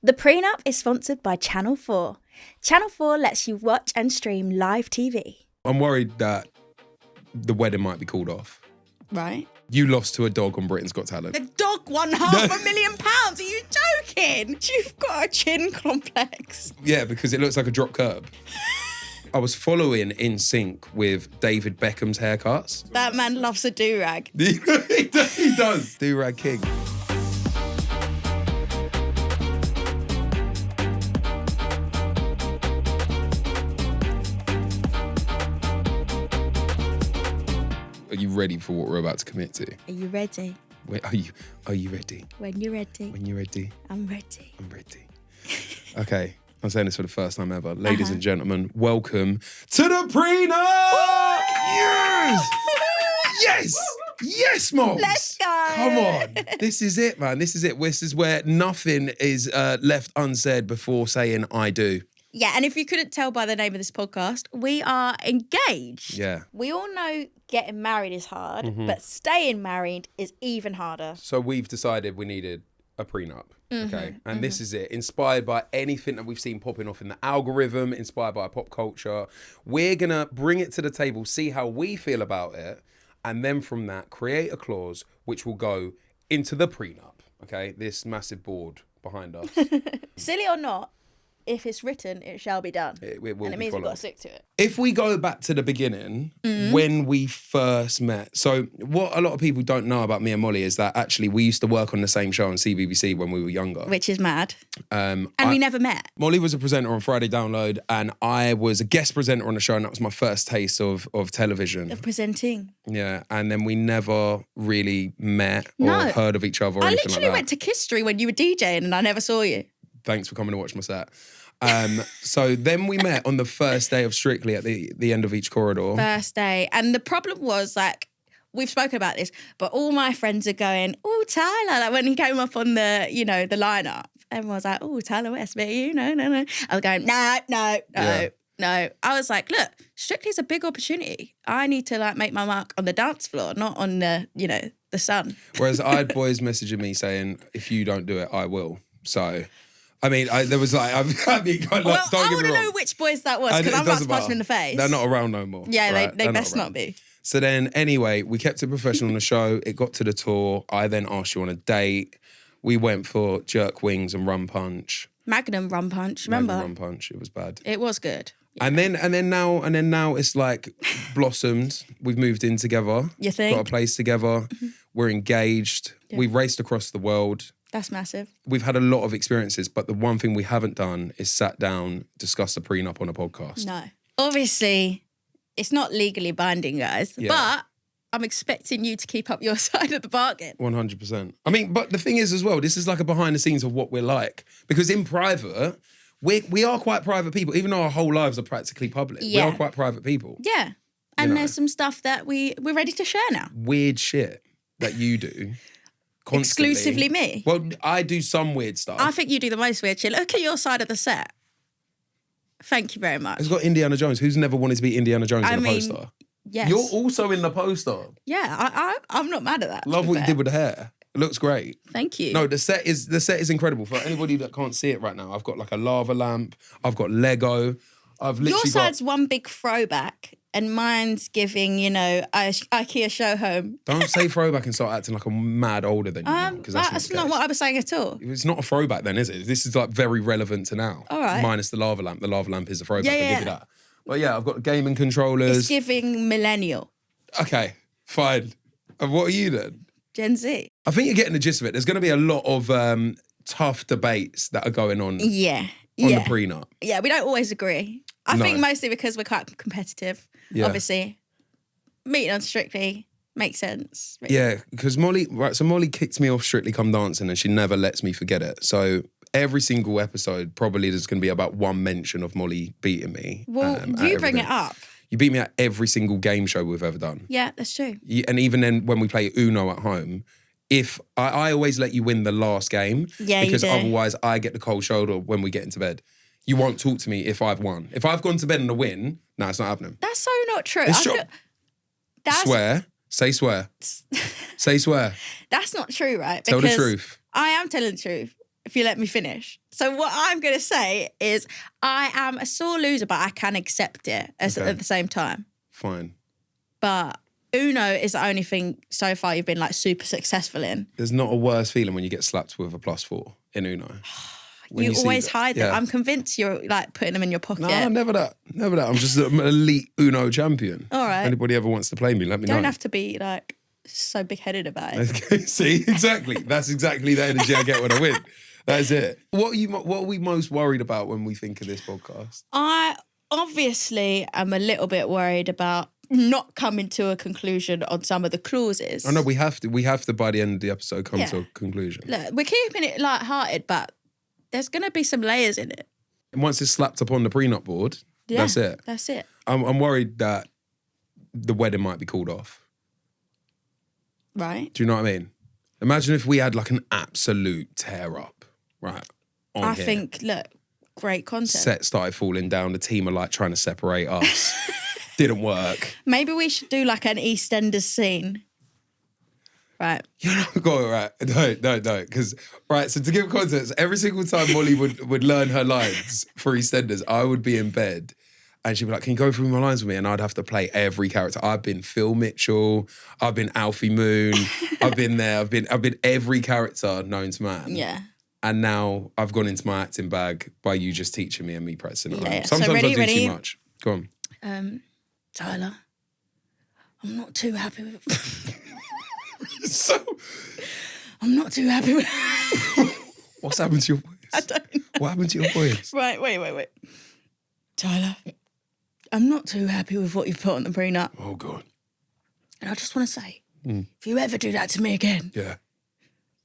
The Prenup is sponsored by Channel 4. Channel 4 lets you watch and stream live TV. I'm worried that the wedding might be called off. Right. You lost to a dog on Britain's Got Talent. The dog won £500,000. Are you joking? You've got a chin complex. Yeah, because it looks like a drop curb. I was following in sync with David Beckham's haircuts. That man loves a do-rag. He does. Do-rag king. Are you ready for what we're about to commit to? Are you ready? Wait, are you ready? When you're ready. When you're ready. I'm ready. I'm ready. Okay, I'm saying this for the first time ever. Ladies and gentlemen, welcome to the Prenup! Yes! Yes! Yes, Mom! Let's go! Come on. This is it, man. This is it. This is where nothing is left unsaid before saying I do. Yeah, and if you couldn't tell by the name of this podcast, we are engaged. Yeah. We all know getting married is hard, but staying married is even harder. So we've decided we needed a prenup, okay? And this is it. Inspired by anything that we've seen popping off in the algorithm, inspired by pop culture. We're going to bring it to the table, see how we feel about it, and then from that, create a clause which will go into the prenup, okay? This massive board behind us. Silly or not, if it's written, it shall be done. It will and it be means followed. we've got to stick to it. If we go back to the beginning, when we first met, so what a lot of people don't know about me and Molly is that actually we used to work on the same show on CBBC when we were younger. Which is mad. And we never met. Molly was a presenter on Friday Download and I was a guest presenter on the show, and that was my first taste of television. Of presenting. Yeah, and then we never really met or heard of each other or I anything literally like that. went to Kistery when you were DJing and I never saw you. Thanks for coming to watch my set. So then we met on the first day of Strictly at the end of each corridor. First day. And the problem was, like, we've spoken about this, but all my friends are going, oh, Tyler, like when he came up on the, you know, the lineup, everyone was like, oh, Tyler West, but you, no. I was going, no. I was like, look, Strictly's a big opportunity. I need to like make my mark on the dance floor, not on the, you know, the sun. Whereas I had boys messaging me saying, if you don't do it, I will. So... I mean, there was like, don't Well, get I me want to wrong. know which boys that was, because I'm about to punch them in the face. They're not around no more. Yeah, right? they best not be. So then, anyway, we kept it professional on the show. It got to the tour. I then asked you on a date. We went for jerk wings and rum punch. Magnum rum punch, remember? Magnum rum punch. It was bad. It was good. Yeah. And then now it's like blossomed. We've moved in together. You think? Got a place together. We're engaged. Yeah. We've raced across the world. That's massive. We've had a lot of experiences, but the one thing we haven't done is sat down, discuss the prenup on a podcast. No. Obviously, it's not legally binding, guys, but I'm expecting you to keep up your side of the bargain. 100%. I mean, but the thing is as well, this is like a behind the scenes of what we're like. Because in private, we are quite private people, even though our whole lives are practically public. Yeah. We are quite private people. Yeah. And there's some stuff that we're ready to share now. Weird shit that you do. Constantly. Exclusively me? Well, I do some weird stuff. I think you do the most weird shit. Look at your side of the set. Thank you very much. It's got Indiana Jones. Who's never wanted to be Indiana Jones in a poster? Yes. You're also in the poster. Yeah, I'm not mad at that. Love what you did with the hair. It looks great. Thank you. No, the set is incredible. For anybody that can't see it right now, I've got like a lava lamp. I've got Lego. I've literally your side's one big throwback, and mine's giving, you know, IKEA show home. Don't say throwback and start acting like I'm mad older than you. Because that's not what I was saying at all. It's not a throwback then, is it? This is like very relevant to now. All right. Minus the lava lamp. The lava lamp is a throwback. Yeah. I'll give you that. But yeah, I've got gaming controllers. It's giving millennial. Okay, fine. And what are you then? Gen Z. I think you're getting the gist of it. There's going to be a lot of tough debates that are going on. Yeah. On the prenup. Yeah, we don't always agree. I think mostly because we're quite competitive. Yeah. Obviously, meeting on Strictly makes sense. Really. Yeah, because Molly kicked me off Strictly Come Dancing and she never lets me forget it. So every single episode, probably there's going to be about one mention of Molly beating me. Well, you bring it up. You beat me at every single game show we've ever done. Yeah, that's true. And even then, when we play Uno at home, if I always let you win the last game, because otherwise I get the cold shoulder when we get into bed. You won't talk to me if I've won. If I've gone to bed and a win, no, it's not happening. That's so not true. It's swear. Say swear. Say swear. That's not true, right? Tell the truth. I am telling the truth. if you let me finish. So what I'm going to say is I am a sore loser, but I can accept it at the same time. Fine. But Uno is the only thing so far you've been like super successful in. There's not a worse feeling when you get slapped with a +4 in Uno. You always hide them. I'm convinced you're like putting them in your pocket. No, never that. Never that. I'm just an elite Uno champion. All right. Anybody ever wants to play me, let me know. Don't have to be like so big-headed about it. Okay, see, exactly. That's exactly the energy I get when I win. That's it. What are we most worried about when we think of this podcast? I obviously am a little bit worried about not coming to a conclusion on some of the clauses. Oh no, we have to by the end of the episode come to a conclusion. Look, we're keeping it light-hearted, but there's going to be some layers in it. And once it's slapped upon the prenup board, that's it. That's it. I'm worried that the wedding might be called off. Right. Do you know what I mean? Imagine if we had like an absolute tear up, right? I think, look, great content. Set started falling down. The team are like trying to separate us. Didn't work. Maybe we should do like an EastEnders scene. Right. You know, go right. No. Because, right, so to give context, every single time Molly would learn her lines for EastEnders, I would be in bed and she'd be like, can you go through my lines with me? And I'd have to play every character. I've been Phil Mitchell. I've been Alfie Moon. I've been there. I've been every character known to man. Yeah. And now I've gone into my acting bag by you just teaching me and me pressing it. Yeah. Sometimes I do too much. Go on. Tyler, I'm not too happy with So, I'm not too happy with what's happened to your voice? I don't know. What happened to your voice? Right, wait. Tyler, I'm not too happy with what you've put on the prenup. Oh, God. And I just want to say, if you ever do that to me again,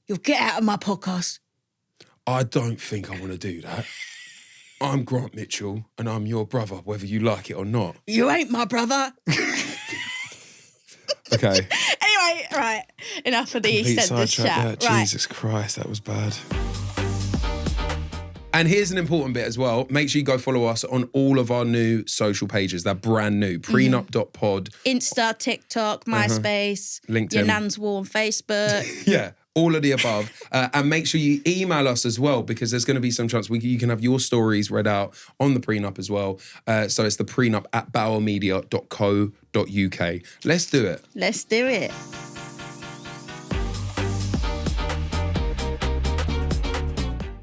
you'll get out of my podcast. I don't think I want to do that. I'm Grant Mitchell and I'm your brother, whether you like it or not. You ain't my brother. Okay. Anyway, right. Enough of the EastEnders chat. Right. Jesus Christ, that was bad. And here's an important bit as well. Make sure you go follow us on all of our new social pages. They're brand new. Prenup.pod. Insta, TikTok, MySpace. LinkedIn. Your nan's wall on Facebook. Yeah. All of the above. And make sure you email us as well, because there's going to be some chance you can have your stories read out on the prenup as well. So it's theprenup@bowermedia.co.uk. Let's do it. Let's do it.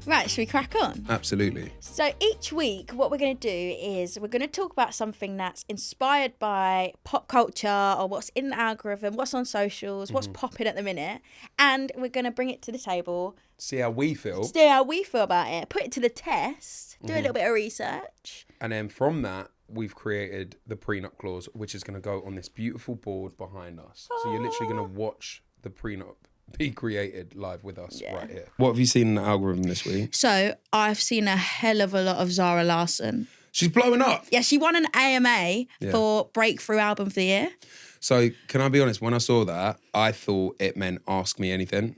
Right, should we crack on? Absolutely. So each week, what we're going to do is we're going to talk about something that's inspired by pop culture or what's in the algorithm, what's on socials, what's popping at the minute, and we're going to bring it to the table. See how we feel. See how we feel about it. Put it to the test. Do a little bit of research. And then from that, we've created the prenup clause, which is going to go on this beautiful board behind us. So you're literally going to watch the prenup be created live with us right here. What have you seen in the algorithm this week? So I've seen a hell of a lot of Zara Larsson. She's blowing up. Yeah, she won an AMA for Breakthrough Album of the Year. So can I be honest? When I saw that, I thought it meant Ask Me Anything.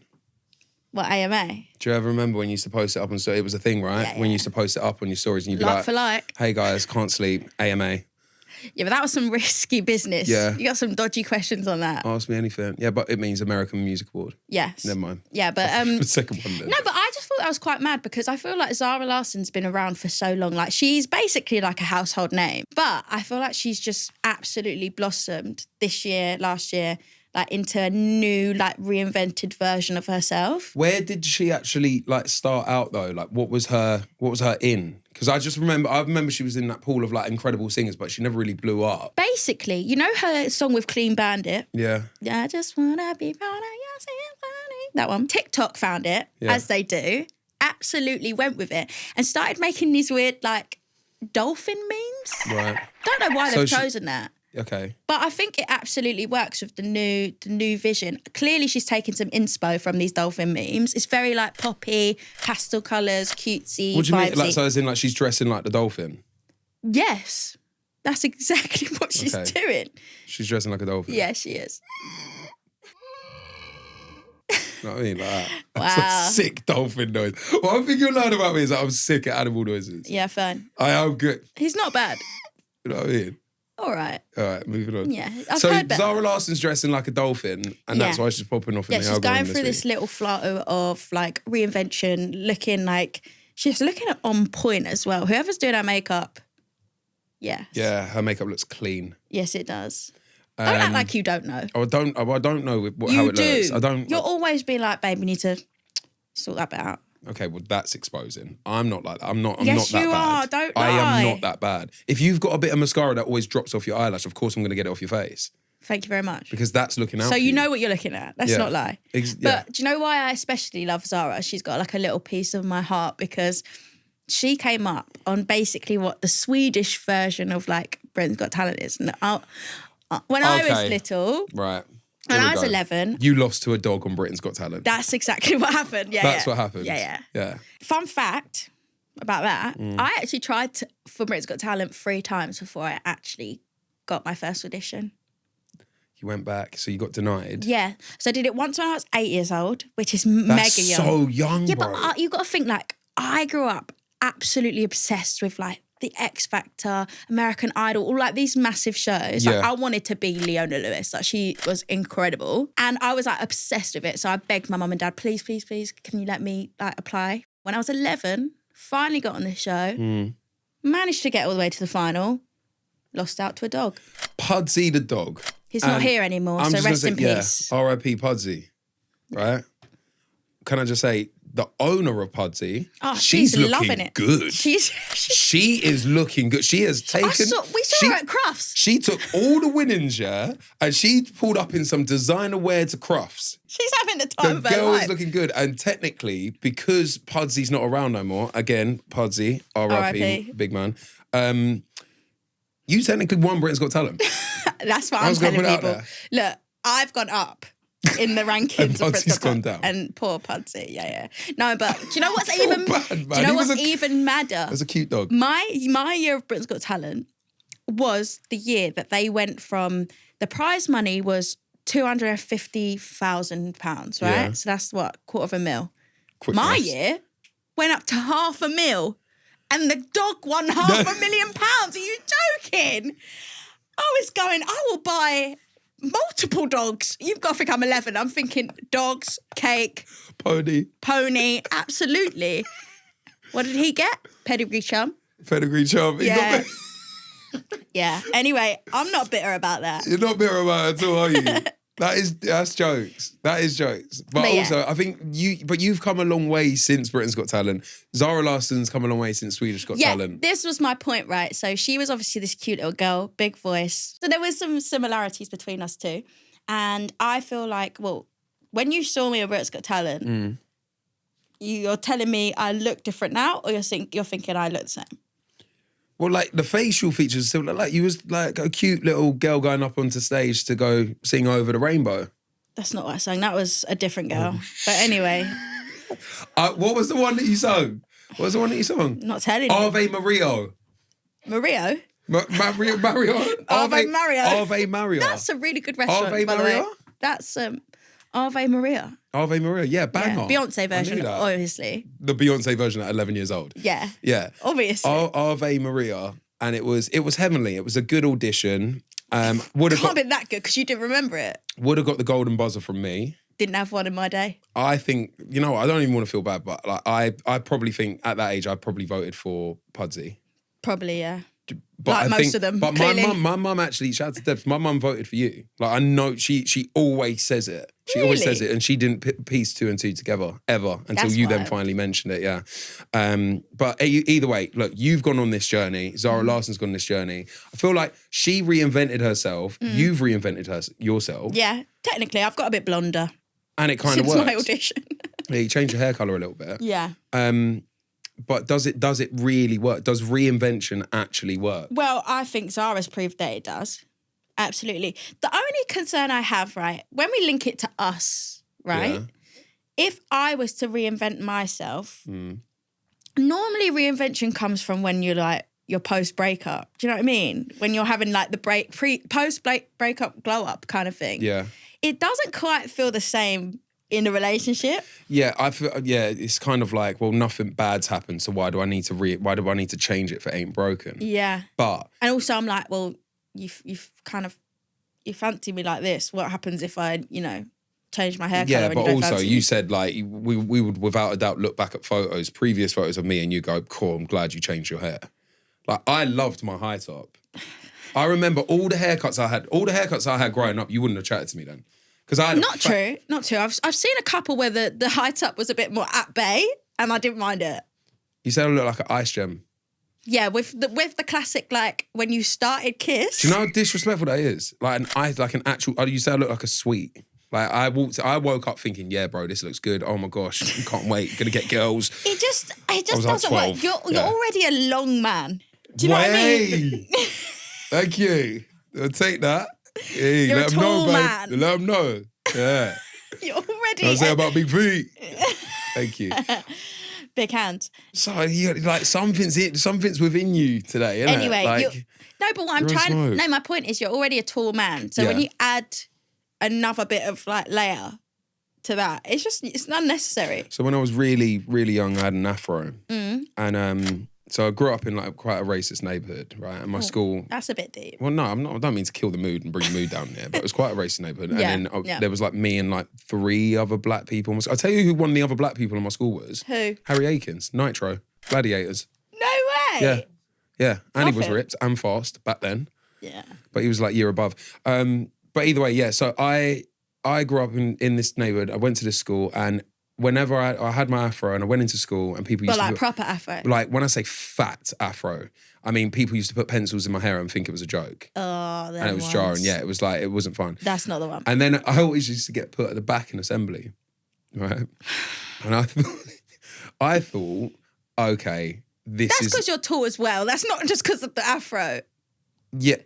What, AMA? Do you ever remember when you used to post it up on stories? It was a thing, right? Yeah. When you used to post it up on your stories and you'd be Like like, for like. hey guys, can't sleep, AMA. Yeah, but that was some risky business. Yeah. You got some dodgy questions on that. Ask Me Anything. Yeah, but it means American Music Award. Yes. Never mind. Yeah, but The second one then. no, but I just thought that was quite mad because I feel like Zara Larsson's been around for so long. Like, she's basically like a household name. But I feel like she's just absolutely blossomed this year, last year, like into a new, like reinvented version of herself. Where did she actually like start out though? Like what was her in? Because I remember she was in that pool of like incredible singers, but she never really blew up. Basically, you know her song with Clean Bandit? Yeah. I just wanna be proud of your symphony. That one. TikTok found it, as they do, absolutely went with it, and started making these weird like dolphin memes. Right. Don't know why they've chosen that. Okay. But I think it absolutely works with the new vision. Clearly she's taken some inspo from these dolphin memes. It's very like poppy, pastel colours, cutesy, What do you mean? vibesy. Like, so as in like she's dressing like the dolphin? Yes. That's exactly what she's doing. She's dressing like a dolphin? Yeah, she is. You know what I mean? Like that. Wow. That's a sick dolphin noise. What I think you're lying about me is that I'm sick at animal noises. Yeah, fine. I am good. He's not bad. You know what I mean? All right. All right, moving on. Yeah, I've so heard better. Zara Larson's dressing like a dolphin, and that's why she's popping off in the she's algorithm going through this little flutter of like reinvention, looking like she's looking on point as well. Whoever's doing her makeup, yes. Yeah, her makeup looks clean. Yes, it does. Don't act like you don't know. I don't know how You it do. looks. I don't. You'll always be like, babe, we need to sort that bit out. Okay, well, that's exposing. I'm not like that. I'm not Yes, that you bad. are. Don't I lie. am not that bad. If you've got a bit of mascara that always drops off your eyelash, of course I'm going to get it off your face. Thank you very much. Because that's looking out So for you know what you're looking at. Let's not lie. But do you know why I especially love Zara? She's got like a little piece of my heart because she came up on basically what the Swedish version of like Britain's Got Talent is. And when I was little, right. When I was 11... You lost to a dog on Britain's Got Talent. That's exactly what happened. Yeah, That's what happened. Yeah. Fun fact about that, I actually tried for Britain's Got Talent 3 times before I actually got my first audition. You went back, so you got denied. Yeah. So I did it once when I was 8 years old, which is mega young. That's so young, yeah, bro. but you got to think, like, I grew up absolutely obsessed with, like, the X Factor, American Idol, all like these massive shows. Like, I wanted to be Leona Lewis. Like, she was incredible. And I was like obsessed with it. So I begged my mum and dad, please, please, please, can you let me like apply? When I was 11, finally got on this show, managed to get all the way to the final, lost out to a dog. Pudsey the dog. He's not here anymore, so rest in peace. R.I.P. Pudsey, right? Can I just say, the owner of Pudsey, she's looking loving it. Good. She is looking good. She has taken... we saw her at Crufts. She took all the winnings, and she pulled up in some designer wear to Crufts. She's having the time of her life. The girl is life. looking good. And technically, because Pudsey's not around no more, again, Pudsey, R.I.P., big man, you technically won Britain's Got Talent. That's what I'm telling people. Look, I've gone up in the rankings of Britain's gone down. And poor Pudsey, yeah. No, but do you know what's even even madder? It was a cute dog. My year of Britain's Got Talent was the year that they went from, the prize money was £250,000, right? Yeah. So that's what, £250,000. My year went up to £500,000. And the dog won £500,000. Are you joking? I was going, I will buy multiple dogs. You've got to think I'm 11. I'm thinking dogs, cake. Pony. Absolutely. What did he get? Pedigree chum. Yeah. Yeah. Anyway, I'm not bitter about that. You're not bitter about it at all, are you? That's jokes. That is jokes. But also, I think you've come a long way since Britain's Got Talent. Zara Larsson's come a long way since Swedish Got Talent. This was my point, right? So she was obviously this cute little girl, big voice. So there was some similarities between us two. And I feel like, well, when you saw me on Britain's Got Talent, you're telling me I look different now, or you're thinking I look the same? Well, like the facial features still look like you was like a cute little girl going up onto stage to go sing Over the Rainbow. That's not what I sang. That was a different girl. But anyway. What was the one that you sung? What was the one that you sung? Not telling you. Ave Mario. Mario? Mario? Ave Mario. Ave Mario. That's a really good restaurant, Ave by Mario? the way. That's Ave Maria. Ave Maria, yeah, bang on. Beyonce version, obviously. The Beyonce version at 11 years old. Yeah. Yeah. Obviously. Ave Maria, and it was heavenly. It was a good audition. Can't have been that good because you didn't remember it. Would have got the golden buzzer from me. Didn't have one in my day. I think, I don't even want to feel bad, but like I probably think at that age I probably voted for Pudsey. Probably, yeah. But like most of them. But clearly. my mum actually, shout out to Debs, my mum voted for you. Like I know she always says it. She always says it, and she didn't piece 2 and 2 together ever until you then finally mentioned it. Yeah. But either way, look, you've gone on this journey. Zara Larsson's gone on this journey. I feel like she reinvented herself. You've reinvented yourself. Yeah, technically, I've got a bit blonder. And it kind of works. Since my audition. Yeah, you changed your hair colour a little bit. Yeah. But does it really work? Does reinvention actually work? Well, I think Zara's proved that it does. Absolutely. The only concern I have, right, when we link it to us, right, if I was to reinvent myself, normally reinvention comes from when you're post-breakup. Do you know what I mean? When you're having like the post-breakup glow-up kind of thing. Yeah. It doesn't quite feel the same in a relationship. Yeah, I feel. Yeah, it's kind of like, well, nothing bad's happened, so why do I need to change it if it ain't broken? Yeah. And also I'm like, well, you've kind of, you fancy me like this. What happens if I, change my hair colour? Yeah, and but you don't also fancy you me? said like we would without a doubt look back at previous photos of me, and you go, "Cool, I'm glad you changed your hair." Like I loved my high top. I remember all the haircuts I had growing up. You wouldn't have chatted to me then, because I had Not true. I've seen a couple where the high top was a bit more at bay, and I didn't mind it. You said I look like an ice gem. Yeah, with the classic, like when you started Kiss. Do you know how disrespectful that is? Like an actual. You said I look like a sweet. Like I woke up thinking, yeah, bro, this looks good. Oh my gosh, can't wait. Gonna get girls. It just was like doesn't 12. work. You're already a long man. Do you know Way. what I mean? Thank you. I'll take that. Hey, You're let a them know, tall babe. man. Let them know. Yeah. You're already I say about big feet. Thank you. big hands. So like something's within you today, isn't Anyway, it? Like, but what I'm you're on trying. smoke. No, my point is you're already a tall man. So when Yeah. you add another bit of like layer to that, it's unnecessary. So when I was really, really young, I had an afro, and so I grew up in like quite a racist neighborhood, right? And my school. That's a bit deep. Well, no, I'm not. I don't mean to kill the mood and bring the mood down there, but it was quite a racist neighborhood. Yeah, And then yeah. there was like me and like 3 other black people. I'll tell you who one of the other black people in my school was. Who? Harry Akins, Nitro, Gladiators. No way. Yeah, yeah. And he was Love him. ripped and fast back then, Yeah. but he was like year above. But either way, yeah. So I grew up in this neighborhood. I went to this school, and whenever I had my afro and I went into school, and people used But to like put, proper afro. like when I say fat afro, I mean people used to put pencils in my hair and think it was a joke, Oh, and it was jarring. Yeah, it was like it wasn't fun. That's not the one. And then I always used to get put at the back in assembly, right? And I thought, okay, That's is because you're tall as well. That's not just because of the afro. yeah.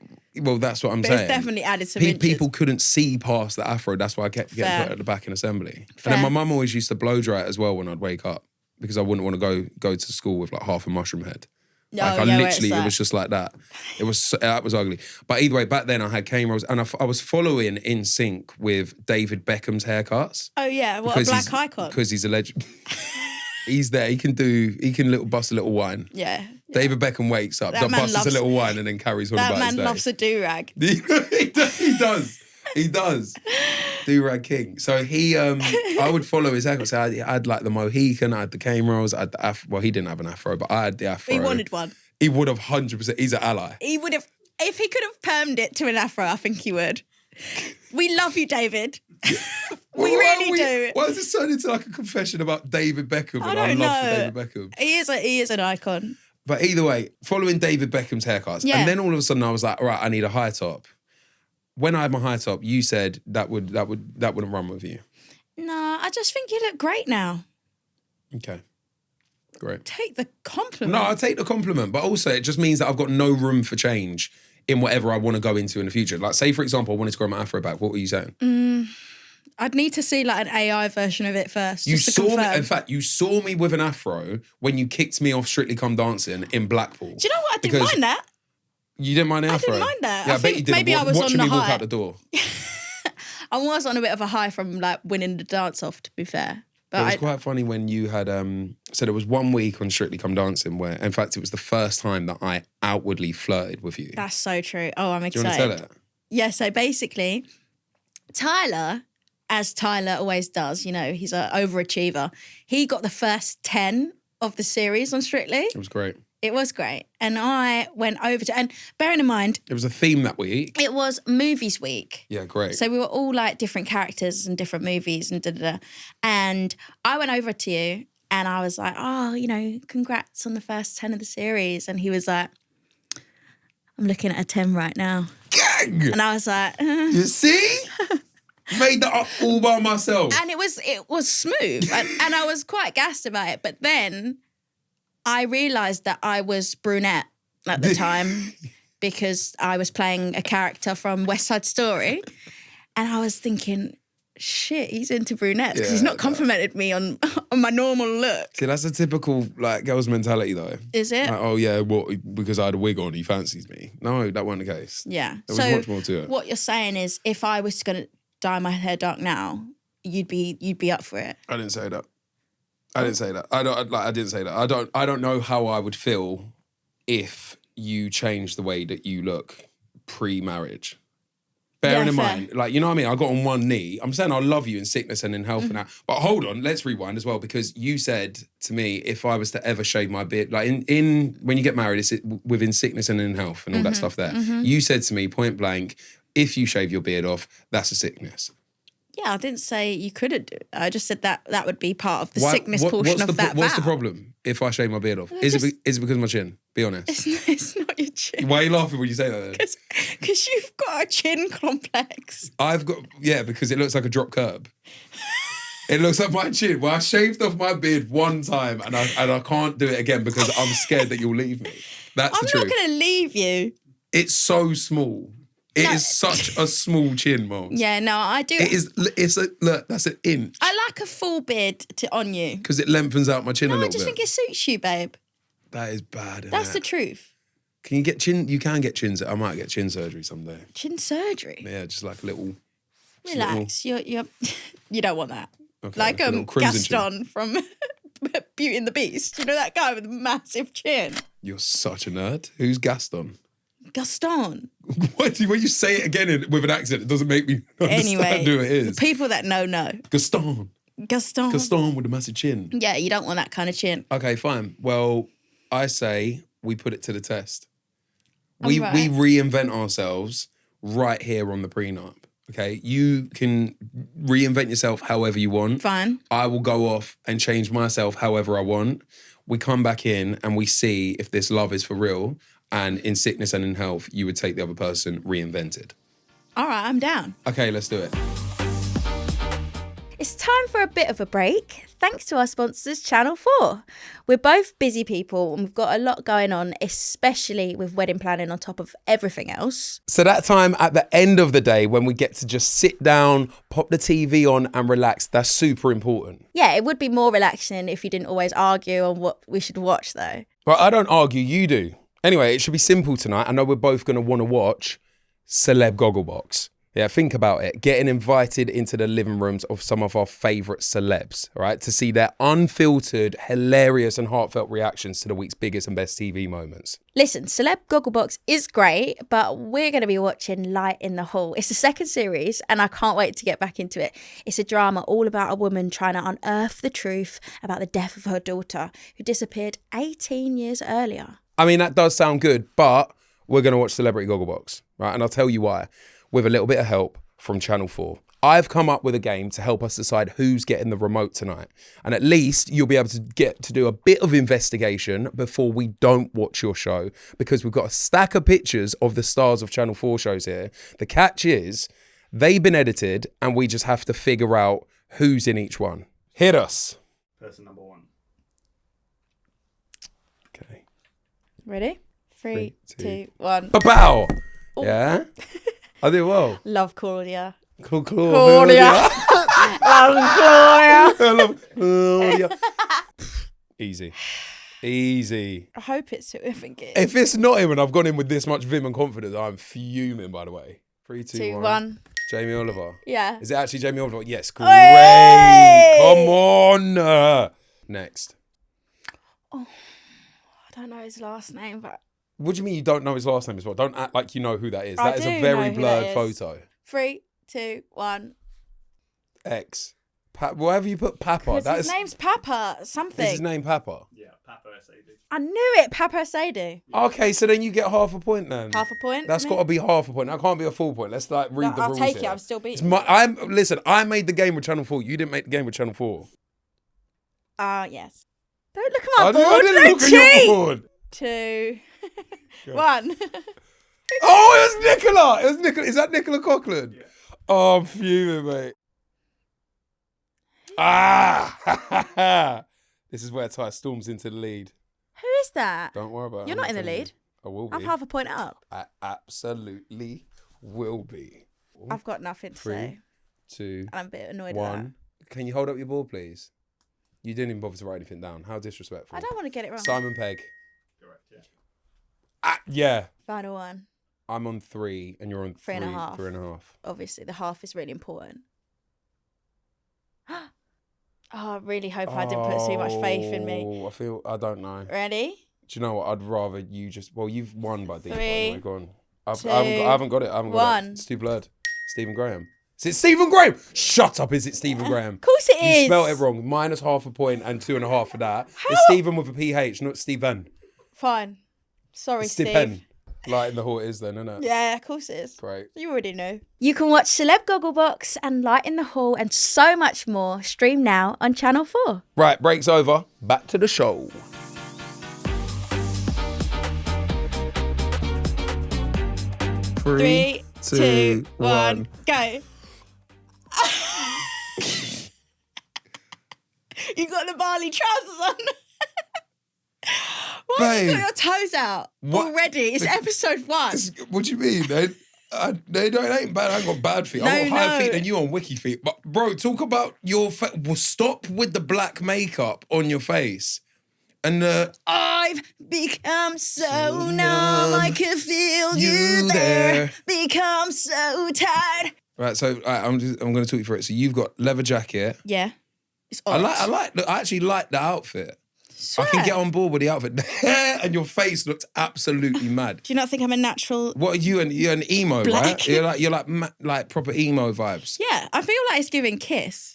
Well, that's what I'm But saying. it's definitely added some inches. People couldn't see past the afro. That's why I kept getting Fair. put at the back in assembly. Fair. And then my mum always used to blow dry it as well when I'd wake up, because I wouldn't want to go to school with like half a mushroom head. No, Like I yeah, literally, where it was just like that. That was ugly. But either way, back then I had cane rolls, and I was following in sync with David Beckham's haircuts. Oh yeah, what a black icon. Because he's a legend. He's there. He can bust a little wine. Yeah. David Beckham wakes up, That man busts a little wine, and then carries on That about man his day. loves a do-rag. He does. Do-rag king. So I would follow his haircut. So I had like the Mohican, I had the cane rolls, I had the afro. Well, he didn't have an afro, but I had the afro. He wanted one. He would have 100%. He's an ally. He would have, if he could have permed it to an afro, I think he would. We love you, David. we really do. Why does this turn into like a confession about David Beckham and I our don't love for know. David Beckham? He is an icon. But either way, following David Beckham's haircuts. Yeah. And then all of a sudden I was like, all right, I need a high top. When I had my high top, you said that wouldn't run with you. No, I just think you look great now. Okay. Great. Take the compliment. No, I'll take the compliment, but also it just means that I've got no room for change in whatever I want to go into in the future. Like, say, for example, I wanted to grow my afro back. What were you saying? I'd need to see like an AI version of it first. You just to saw me, confirm. in fact, you saw me with an afro when you kicked me off Strictly Come Dancing in Blackpool. Do you know what? I didn't Because mind that. You didn't mind the afro? didn't mind that. Yeah, I bet think you didn't. maybe I was watching on me the walk high. out the door. I was on a bit of a high from like winning the dance off, to be fair. It was But quite funny when you had, so there was 1 week on Strictly Come Dancing where, in fact, it was the first time that I outwardly flirted with you. that's so true. Oh, I'm Do you excited. want to tell it? Yeah, so basically, Tyler, as Tyler always does, you know, he's an overachiever. He got the first 10 of the series on Strictly. It was great. It was great. And I went over to, and bearing in mind, It was a theme that week. it was movies week. Yeah, great. So we were all like different characters and different movies and da-da-da. And I went over to you and I was like, oh, you know, congrats on the first 10 of the series. And he was like, I'm looking at a 10 right now. Gang! And I was like, You see? Made that up all by myself. and it was smooth. and I was quite gassed about it. But then I realised that I was brunette at the time because I was playing a character from West Side Story. And I was thinking, shit, he's into brunettes because he's Yeah, not complimented me on my normal look. See, that's a typical like girl's mentality though. Is it? Like, oh yeah, what? Because I had a wig on, he fancies me. No, that wasn't the case. Yeah. There was much more to it. What you're saying is if I was going to dye my hair dark now, you'd be up for it. I didn't say that. I didn't say that. I didn't say that. I don't know how I would feel if you changed the way that you look pre-marriage. Bearing in mind, like, you know what I mean? I got on one knee. I'm saying I love you in sickness and in health and that. But hold on, let's rewind as well, because you said to me, if I was to ever shave my beard, like in when you get married, it's within sickness and in health and all that stuff there. You said to me, point blank, if you shave your beard off, that's a sickness. Yeah, I didn't say you couldn't do it. I just said that would be part of the sickness portion of that vow. What's the problem if I shave my beard off? Is it because of my chin? Be honest. It's not your chin. Why are you laughing when you say that then? Because you've got a chin complex. Because it looks like a drop curb. It looks like my chin. Well, I shaved off my beard one time and I can't do it again because I'm scared that you'll leave me. That's the truth. I'm not going to leave you. It's so small. It is such a small chin, Mom. Yeah, no, I do. Look, that's an inch. I like a full beard on you. Because it lengthens out my chin a little bit. I just think it suits you, babe. That is bad, That's the truth. Can you get chin? You can get chins. I might get chin surgery someday. Chin surgery? Yeah, just like a little... Relax. You don't want that. Okay, like Gaston chin. from Beauty and the Beast. You know that guy with a massive chin? You're such a nerd. Who's Gaston? Gaston. When you say it again with an accent, it doesn't make me understand who it is. People that know. Gaston with a massive chin. Yeah, you don't want that kind of chin. Okay, fine. Well, I say we put it to the test. We Right. we reinvent ourselves right here on the prenup. Okay, you can reinvent yourself however you want. Fine. I will go off and change myself however I want. We come back in and we see if this love is for real. And in sickness and in health, you would take the other person reinvented. All right, I'm down. Okay, let's do it. It's time for a bit of a break, thanks to our sponsors, Channel 4. We're both busy people and we've got a lot going on, especially with wedding planning on top of everything else. So that time at the end of the day when we get to just sit down, pop the TV on and relax, that's super important. Yeah, it would be more relaxing if you didn't always argue on what we should watch though. But I don't argue, you do. Anyway, it should be simple tonight. I know we're both going to want to watch Celeb Gogglebox. Yeah, think about it. Getting invited into the living rooms of some of our favourite celebs, right? To see their unfiltered, hilarious and heartfelt reactions to the week's biggest and best TV moments. Listen, Celeb Gogglebox is great, but we're going to be watching Light in the Hall. It's the second series and I can't wait to get back into it. It's a drama all about a woman trying to unearth the truth about the death of her daughter, who disappeared 18 years earlier. I mean, that does sound good, but we're going to watch Celebrity Gogglebox, right? And I'll tell you why. With a little bit of help from Channel 4. I've come up with a game to help us decide who's getting the remote tonight. And at least you'll be able to get to do a bit of investigation before we don't watch your show, because we've got a stack of pictures of the stars of Channel 4 shows here. The catch is they've been edited and we just have to figure out who's in each one. Hit us. Person number one. Okay. Ready? Three, two, one. Ba-bow! Yeah? I did well. Love Claudia. Claudia. Love Claudia. I love Claudia. Easy. I hope it's who I think it is. If it's not him and I've gone in with this much vim and confidence, I'm fuming, by the way. 3, 2, 1. Jamie Oliver. Yeah. Is it actually Jamie Oliver? Yes. Great. Hey! Come on. Next. Oh, I don't know his last name, but... What do you mean you don't know his last name as well? Don't act like you know who that is. I That is do a very know who blurred that is. photo. 3, 2, 1. X. Whatever you put Papa. His name's Papa something. Is his name Papa? Yeah, Papa S.A.D. I knew it, Papa Sadie. Okay, so then you get half a point then. Half a point? That's got to be half a point. That can't be a full point. Let's read the I'll rules take here. it. I'm still beating. Listen, I made the game with Channel 4. You didn't make the game with Channel 4. Yes. Don't look at my board. I didn't Don't look at your cheat. board. 2, 1. Oh, it was Nicola. It was Nicola. Is that Nicola Coughlin? Yeah. Oh, I'm fuming, mate. This is where Ty storms into the lead. Who is that? Don't worry about it. You're not in the lead. I will be. I'm half a point up. I absolutely will be. I've got nothing to 3, say. 2, I'm a bit annoyed at 1. Can you hold up your board, please? You didn't even bother to write anything down. How disrespectful. that. I don't want to get it wrong. Simon Pegg. Correct, yeah. Yeah. Final one. I'm on 3 and you're on 3. 3.5. 3.5. Obviously, the half is really important. Oh, I really hope I didn't put too much faith in me. I don't know. Ready? Do you know what? I'd rather you just... Well, you've won by default. 3, Anyway. Go on. I haven't got it. I haven't got one. it. It's too blurred. Stephen Graham. Is it Stephen Graham? Shut up. Is it Stephen Graham? Of course it is. You spelled it wrong. -0.5 point and 2.5 for that. It's Stephen with a PH, not Stephen. Fine. Sorry, It's Steve. Stephen. Like in the hall it is then, isn't it? Yeah, of course it is. Great. You already know. You can watch Celeb Gogglebox and Light in the Hall and so much more. Stream now on Channel 4. Right, break's over. Back to the show. Three, two, one, go. You got the Bali trousers on. Why have you got your toes out already? It's episode 1. What do you mean? They ain't bad. I ain't got bad feet. I got higher feet than you on Wiki feet. But bro, talk about your face. Well, stop with the black makeup on your face. And I've become so numb, I can feel you there. Become so tired. Right, so I'm going to talk you through it. So you've got leather jacket. Yeah, it's odd. I actually like the outfit. Swear. I can get on board with the outfit. And your face looks absolutely mad. Do you not think I'm a natural? What are you? You're an emo, Black. right? You're like proper emo vibes. Yeah, I feel like it's giving Kiss.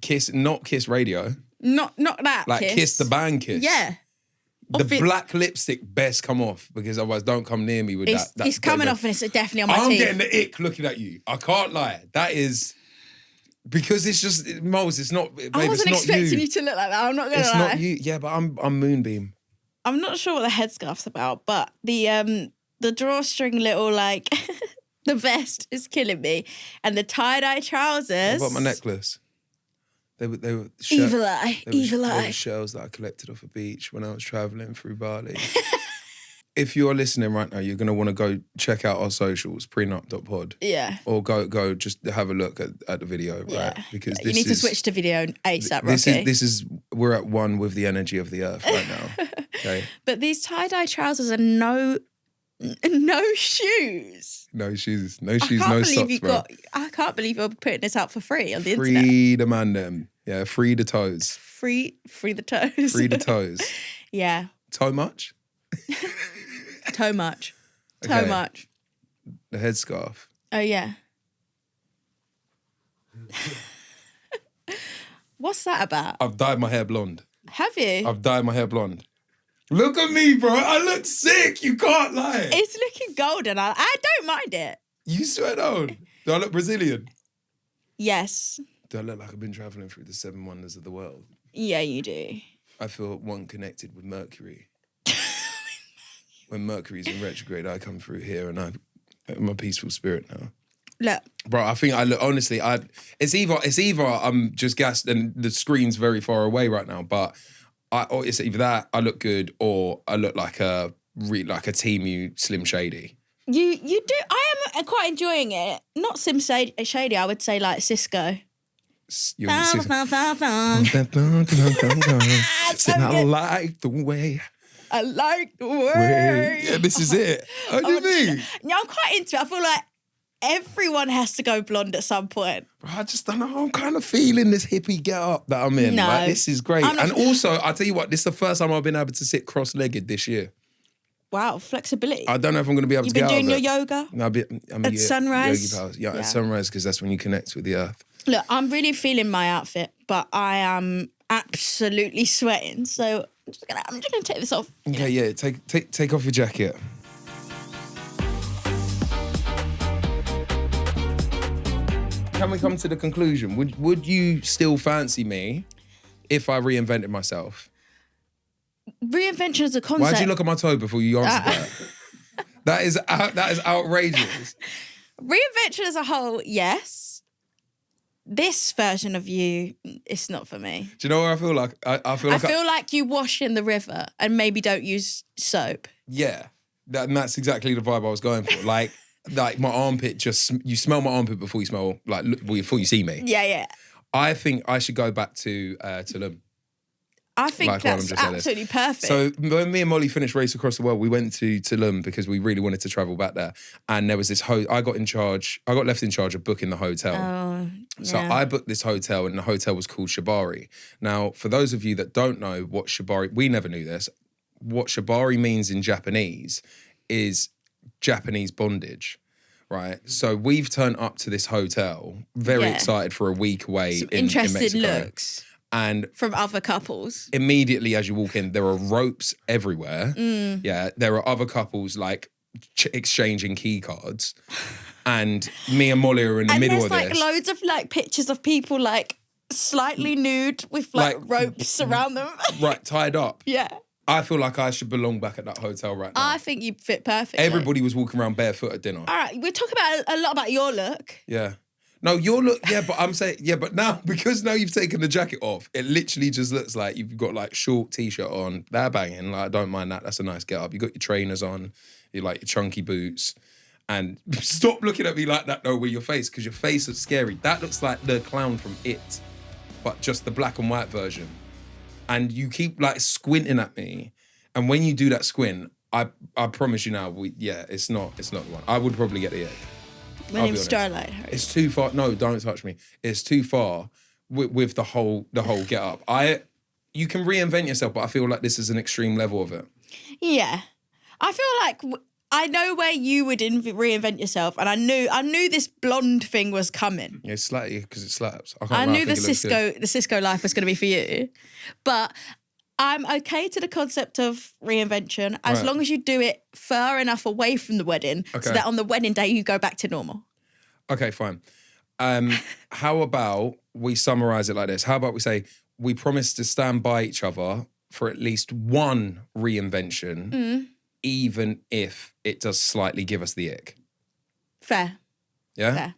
Kiss, not Kiss Radio. Not that Like Kiss the band Kiss. Yeah. The black lipstick best come off because otherwise don't come near me with that. It's coming off and it's definitely on my I'm teeth. getting the ick looking at you. I can't lie. That is because it's just Moles. It's not. Babe, I wasn't it's not expecting you to look like that. I'm not gonna It's lie. not you. Yeah, but I'm Moonbeam. I'm not sure what the headscarf's about, but the drawstring little like the vest is killing me, and the tie-dye trousers. What about my necklace? They were Evil eye. They were shells that I collected off a beach when I was traveling through Bali. If you're listening right now, you're going to want to go check out our socials, prenup.pod. Yeah. Or go just have a look at the video, Yeah. right? Because You need to switch to video ASAP, Rocky. We're at one with the energy of the earth right now. Okay. But these tie-dye trousers are no shoes. No shoes, no socks, bro. I can't believe you're putting this out for free on the internet. Free the man them. Yeah, free the toes. Free the toes. Free the toes. Yeah. Toe much? Toe much. Okay. Toe much. The headscarf. Oh, yeah. What's that about? I've dyed my hair blonde. Have you? I've dyed my hair blonde. Look at me, bro. I look sick. You can't lie. It's looking golden. I don't mind it. You swear down. Do I look Brazilian? Yes. Do I look like I've been travelling through the 7 wonders of the world? Yeah, you do. I feel one connected with Mercury. When Mercury's in retrograde, I come through here and I'm a peaceful spirit now. Look. Bro, I think I look, honestly, it's either I'm just gassed and the screen's very far away right now, but or it's either that I look good or I look like a Temu Slim Shady. You do. I am quite enjoying it. Not Sim Shady, I would say like Cisco. Saying I like the way. I like the way. Yeah, this is it. What do you mean? Yeah, I'm quite into it. I feel like everyone has to go blonde at some point. I just don't know. I'm kind of feeling this hippie get up that I'm in. No. Like, this is great. And also, I'll tell you what, this is the first time I've been able to sit cross-legged this year. Wow, flexibility. I don't know if I'm going to be able to get out of it. You've been doing your yoga? No, I'm at sunrise? Yogi pals. Yeah, at sunrise, because that's when you connect with the earth. Look, I'm really feeling my outfit, but I am absolutely sweating. So I'm just gonna take this off. Okay, yeah, take off your jacket. Can we come to the conclusion? Would you still fancy me if I reinvented myself? Reinvention is a concept. Why'd you look at my toe before you answered that? That is outrageous. Reinvention as a whole, yes. This version of you, it's not for me. Do you know what I feel like? I feel like you wash in the river and maybe don't use soap. Yeah, and that's exactly the vibe I was going for. Like my armpit, you smell my armpit before you smell, before you see me. Yeah. I think I should go back to Tulum. I think that's absolutely perfect. So when me and Molly finished Race Across the World, we went to Tulum because we really wanted to travel back there. And there was this I got left in charge of booking the hotel. Oh, yeah. So I booked this hotel and the hotel was called Shibari. Now, for those of you that don't know what Shibari, we never knew this, what Shibari means in Japanese is Japanese bondage, right? So we've turned up to this hotel, very excited for a week away Some in interesting Mexico. looks And from other couples. immediately as you walk in, there are ropes everywhere. Yeah, there are other couples like exchanging key cards. And me and Molly are in the middle of this. And there's like loads of like pictures of people like slightly nude with like ropes around them. Right, tied up. Yeah. I feel like I should belong back at that hotel right now. I think you fit perfectly. Everybody was walking around barefoot at dinner. All right, we're talking about a lot about your look. Yeah. No, your look, but I'm saying, but now, because now you've taken the jacket off, it literally just looks like you've got like short t-shirt on. They're banging, like I don't mind that. That's a nice get up. You got your trainers on, you like your chunky boots. And stop looking at me like that though with your face, because your face is scary. That looks like the clown from It, but just the black and white version. And you keep like squinting at me. And when you do that squint, I promise you now, it's not the one. I would probably get the egg. My name's Starlight. It's too far. No, don't touch me. It's too far with the whole get up. You can reinvent yourself, but I feel like this is an extreme level of it. Yeah. I feel like I know where you would reinvent yourself, and I knew this blonde thing was coming. Yeah, it's slightly because it slaps. I knew the Cisco life was going to be for you, but I'm okay to the concept of reinvention as long as you do it far enough away from the wedding so that on the wedding day you go back to normal. Okay, fine. How about we summarize it like this? How about we say we promise to stand by each other for at least one reinvention, even if it does slightly give us the ick? Fair. Yeah? Fair.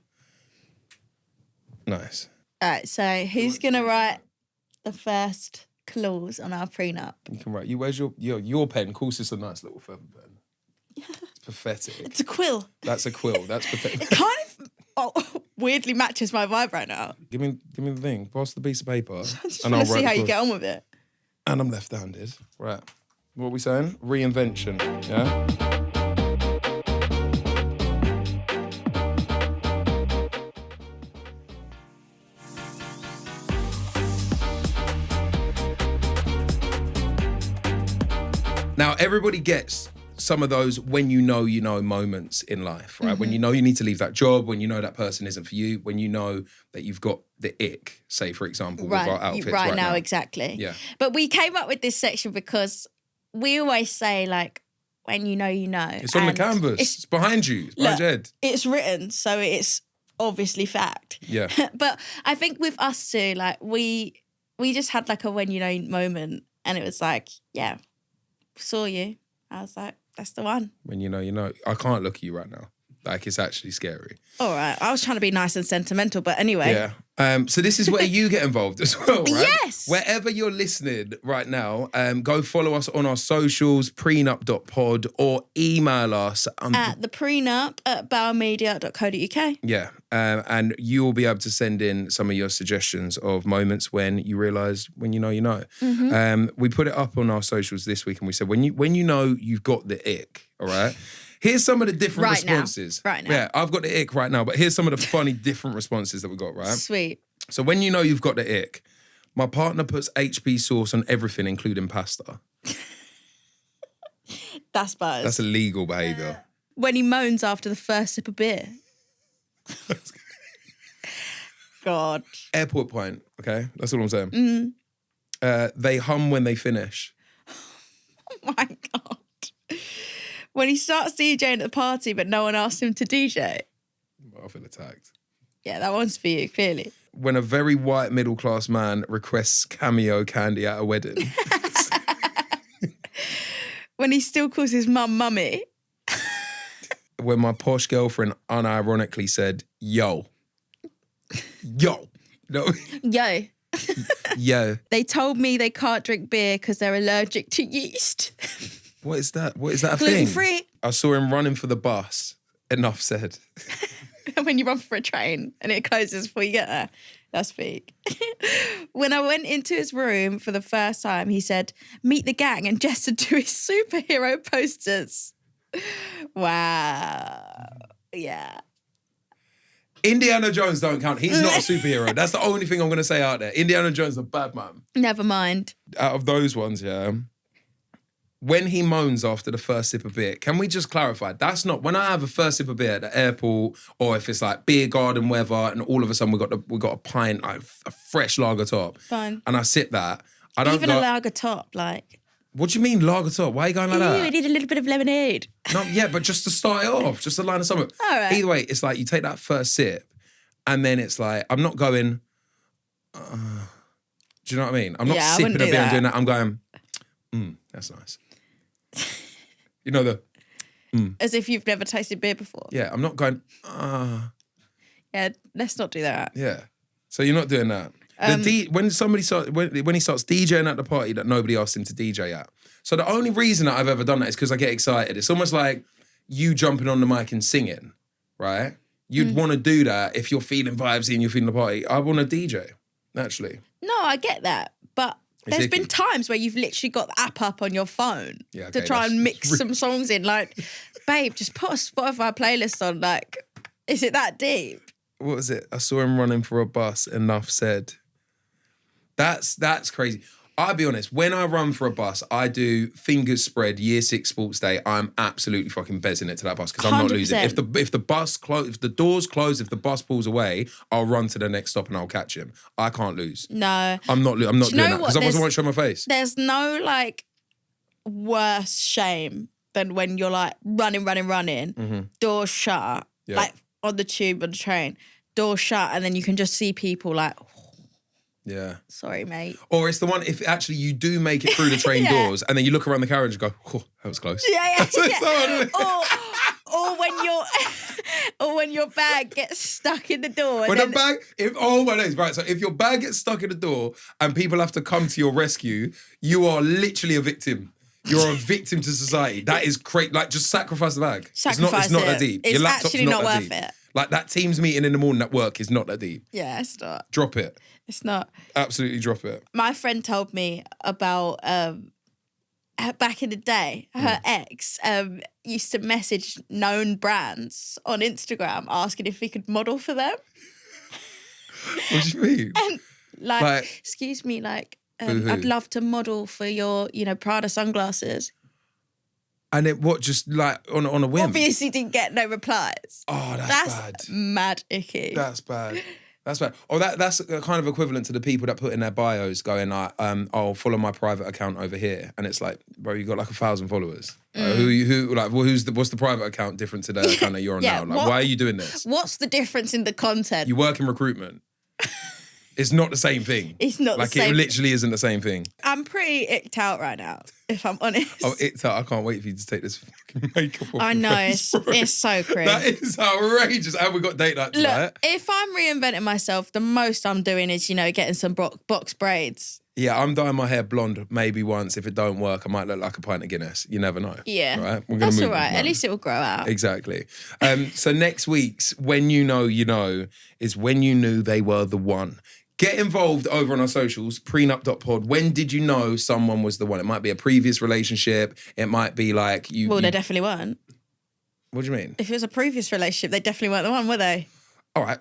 Nice. All right, so who's going to write the first clause on our prenup? You can write. Where's your pen? Of course, it's a nice little feather pen. It's pathetic. It's a quill. That's a quill. That's pathetic. It kind of weirdly matches my vibe right now. Give me the thing. Pass the piece of paper. I just want to see how you get on with it. And I'm left-handed. Right. What are we saying? Reinvention. Yeah? Now, everybody gets some of those when you know moments in life, right? When you know you need to leave that job, when you know that person isn't for you, when you know that you've got the ick, say, for example, with our outfits right now. Exactly. Yeah. But we came up with this section because we always say, like, when you know, you know. It's on the canvas. It's behind you. It's behind your head. It's written, so it's obviously fact. Yeah. But I think with us too, like, we just had like a when you know moment, and it was like, yeah, saw you. I was like, that's the one. When you know, you know. I can't look at you right now. Like, it's actually scary. All right. I was trying to be nice and sentimental, but anyway. Yeah. So this is where you get involved as well, right? Yes. Wherever you're listening right now, go follow us on our socials, prenup.pod, or email us at theprenup@bowmedia.co.uk. Yeah. And you will be able to send in some of your suggestions of moments when you realise when you know, you know. We put it up on our socials this week and we said, when you know you've got the ick, all right? Here's some of the different responses. Right now. Yeah, I've got the ick right now, but here's some of the funny different responses that we got, right? Sweet. So when you know you've got the ick, my partner puts HP sauce on everything, including pasta. That's buzz. That's illegal behaviour. When he moans after the first sip of beer. God. Airport pint, okay? That's all I'm saying. They hum when they finish. Oh my God. When he starts DJing at the party, but no one asks him to DJ. I feel attacked. Yeah, that one's for you, clearly. When a very white middle-class man requests cameo candy at a wedding. When he still calls his mum mummy. When my posh girlfriend unironically said, yo. Yo. No. Yo. Yo. They told me they can't drink beer because they're allergic to yeast. What is that? What is that a thing? Gluten-free. I saw him running for the bus. Enough said. When you run for a train and it closes before you get there. That's peak. When I went into his room for the first time, he said, meet the gang, and gestured to his superhero posters. Wow. Yeah. Indiana Jones don't count. He's not a superhero. That's the only thing I'm going to say out there. Indiana Jones is a bad man. Never mind. Out of those ones, yeah. when he moans after the first sip of beer, can we just clarify? That's not when I have a first sip of beer at the airport, or if it's like beer garden weather, and all of a sudden we got a pint, like a fresh lager top, Fine. and I sip that. I don't Even a lager top, like. What do you mean lager top? Why are you going like that? We need a little bit of lemonade. No, yeah, but just to start it off, just to line of something. All right. Either way, it's like you take that first sip, and then it's like I'm not going. Do you know what I mean? I'm not sipping a beer and doing that. I'm going. That's nice. You know the. As if you've never tasted beer before. Yeah, I'm not going. Yeah, let's not do that. Yeah, so you're not doing that. When he starts DJing at the party that nobody asked him to DJ at. So the only reason that I've ever done that is because I get excited. It's almost like you jumping on the mic and singing, right? You'd want to do that if you're feeling vibesy and you're feeling the party. I want to DJ, naturally. No, I get that, but there's been times where you've literally got the app up on your phone to try and mix some songs in. Like, babe, just put a Spotify playlist on. Like, is it that deep? What was it? I saw him running for a bus. Enough said. That's crazy. I'll be honest, when I run for a bus, I do fingers spread, year 6 sports day. I'm absolutely fucking bezzing it to that bus because I'm not losing. If the doors close, if the bus pulls away, I'll run to the next stop and I'll catch him. I can't lose. No. I'm not doing that because I won't show my face. There's no like worse shame than when you're like running, doors shut, like on the tube, on the train, doors shut, and then you can just see people like, yeah. Sorry, mate. Or it's the one if actually you do make it through the train doors and then you look around the carriage and go, oh, that was close. Yeah. Or when your bag gets stuck in the door. So if your bag gets stuck in the door and people have to come to your rescue, you are literally a victim. You're a victim to society. That is crazy. Like, just sacrifice the bag. It's not that deep. It's your laptop's actually not worth deep. it. Like, that Teams meeting in the morning at work is not that deep. Yeah, it's not. Drop it. It's not. Absolutely drop it. My friend told me about back in the day, her ex used to message known brands on Instagram asking if he could model for them. What do you mean? And like excuse me, like I'd love to model for your, Prada sunglasses. And it just like on a whim? Obviously didn't get no replies. Oh, that's bad. Mad icky. That's bad. That's bad. Oh, that's kind of equivalent to the people that put in their bios going like, "I'll follow my private account over here," and it's like, bro, you got like 1,000 followers. What's the private account different to the account that you're on now? Like, why are you doing this? What's the difference in the content? You work in recruitment. It's not the same thing. It's not the same. It literally isn't the same thing. I'm pretty icked out right now, if I'm honest. Oh, icked out. I can't wait for you to take this fucking makeup off. I know, it's so cringe. That is outrageous. And we got date night tonight. Look, if I'm reinventing myself, the most I'm doing is, getting some box braids. Yeah, I'm dyeing my hair blonde maybe once. If it don't work, I might look like a pint of Guinness. You never know. Yeah. Right? That's all right. At least it will grow out. Exactly. So next week's When You Know, You Know is when you knew they were the one. Get involved over on our socials, prenup.pod. When did you know someone was the one? It might be a previous relationship. It might be like you... Well, they definitely weren't. What do you mean? If it was a previous relationship, they definitely weren't the one, were they? All right.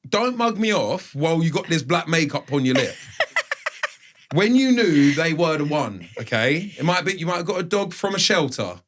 Don't mug me off while you got this black makeup on your lip. When you knew they were the one, okay? You might have got a dog from a shelter.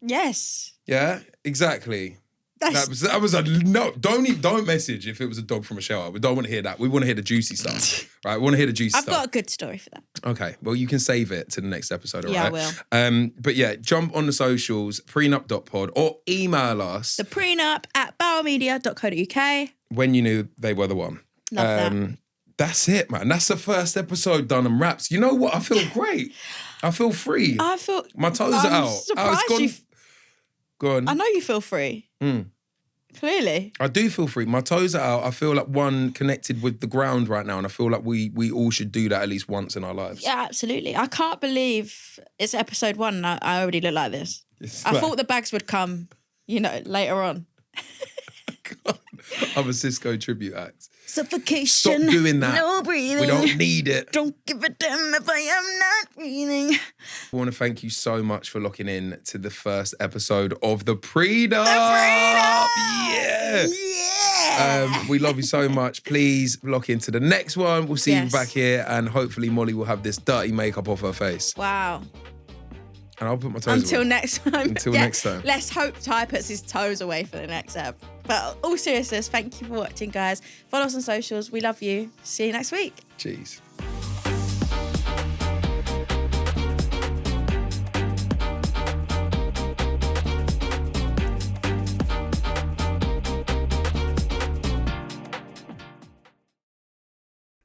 Yes. Yeah, exactly. That was a no. Don't message if it was a dog from a shelter. We don't want to hear that. We want to hear the juicy stuff, right? We want to hear the juicy stuff. I've got a good story for that. Okay, well you can save it to the next episode, all right? Yeah, I will. But yeah, jump on the socials, prenup.pod, or email us. theprenup@bowelmedia.co.uk. When you knew they were the one. Love that. That's it, man. That's the first episode done and wraps. You know what? I feel great. I feel free. My toes are out. Surprised Go on. I know you feel free. Clearly. I do feel free. My toes are out. I feel like one connected with the ground right now, and I feel like we all should do that at least once in our lives. Yeah, absolutely. I can't believe it's episode 1 and I already look like this. I thought the bags would come, later on. I'm a Cisco tribute act. Suffocation. Stop doing that. No breathing. We don't need it. Don't give a damn if I am not breathing. I want to thank you so much for locking in to the first episode of The Prenup. Yeah. We love you so much. Please lock into the next one. We'll see you back here, and hopefully Molly will have this dirty makeup off her face. Wow. And I'll put my toes Until away. next time. Until next time. Let's hope Ty puts his toes away for the next ep. But all seriousness, thank you for watching, guys. Follow us on socials. We love you. See you next week. Jeez.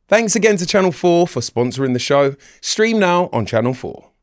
Thanks again to Channel 4 for sponsoring the show. Stream now on Channel 4.